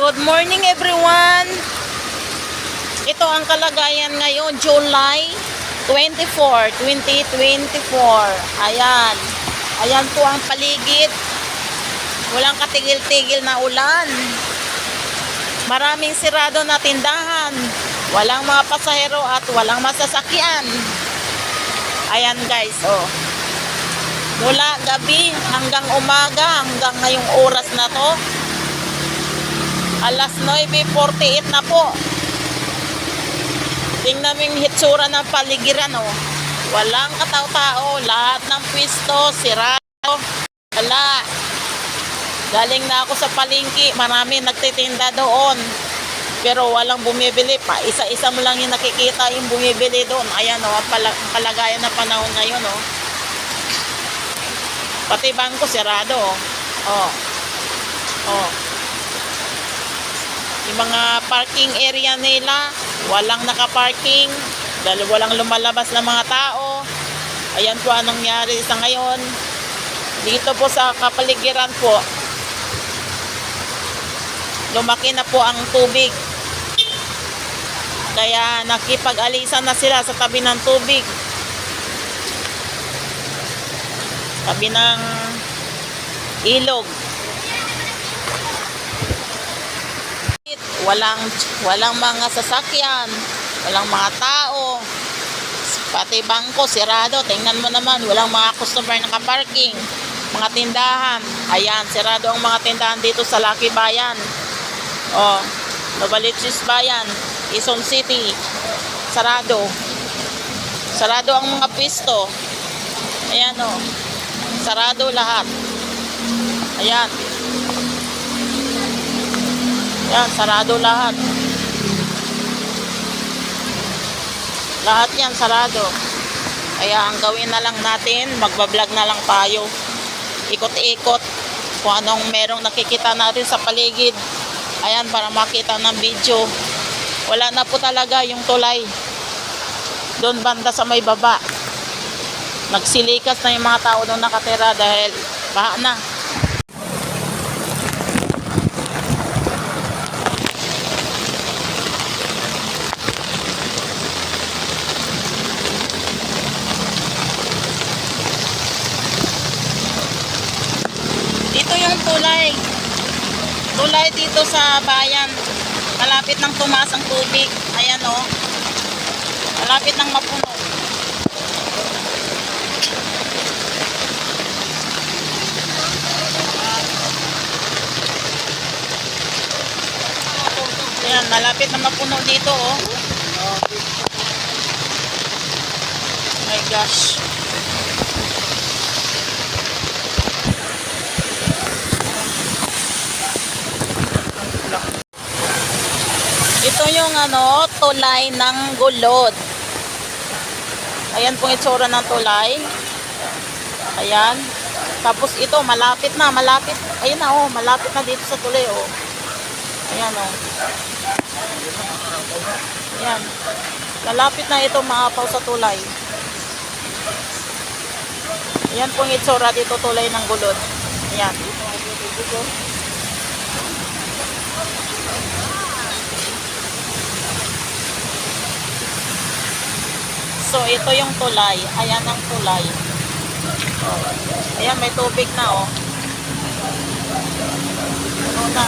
Good morning everyone. Ito ang kalagayan ngayon, July 24, 2024. Ayan. Ayan po ang paligid. Walang katigil-tigil na ulan. Maraming sirado na tindahan. Walang mga pasahero at walang masasakyan. Ayan guys, oh. Mula gabi hanggang umaga, hanggang ngayong oras na to. Alas 9:48 na po. Tingnan mo yung hitsura ng paligiran, oh. Walang katao-tao, lahat ng pwesto sirado. Wala. Galing na ako sa palengke, marami nagtitinda doon. Pero walang bumibili pa. Isa-isa mo lang yung nakikita yung bumibili doon. Ayan, oh, ang kalagayan ng panahon ngayon, oh. Pati bangko sirado, oh. Oh. Oh. Yung mga parking area nila, walang nakaparking dahil walang lumalabas na mga tao. Ayan po anong nangyari sa ngayon. Dito po sa kapaligiran po, lumaki na po ang tubig. Kaya nakipag-alisan na sila sa tabi ng tubig. Tabi ng ilog. Walang mga sasakyan, walang mga tao, pati bangko sirado. Tingnan mo naman, walang mga customer nakaparking, mga tindahan. Ayan, sirado ang mga tindahan dito sa Lucky Bayan, oh, Novaliches Bayan, Quezon City. Sarado ang mga pwesto. Ayan, oh, sarado lahat. Ayan. Yan, sarado lahat. Lahat yan, sarado. Kaya ang gawin na lang natin, magbablog na lang tayo. Ikot-ikot kung anong merong nakikita natin sa paligid. Ayan, para makita ng video. Wala na po talaga yung tulay. Doon banda sa may baba. Nagsilikas na yung mga tao doon nakatira dahil baha na. Tulay dito sa bayan, malapit nang tumaas ang tubig. Ayan, oh, malapit nang mapuno. Ayan, malapit nang mapuno dito, oh. My gosh. Ito yung tulay ng Gulod. Ayan pong itsura ng tulay. Ayan. Tapos ito malapit na. Ayun na, oh, malapit na dito sa tulay, oh. Ayan, oh. Ayan. Malapit na ito maapaw sa tulay. Ayan pong itsura dito, tulay ng Gulod. Ayan. So, ito yung tulay. Ayan ang tulay. Oh. Ayan, may tubig na, oh. Ano na.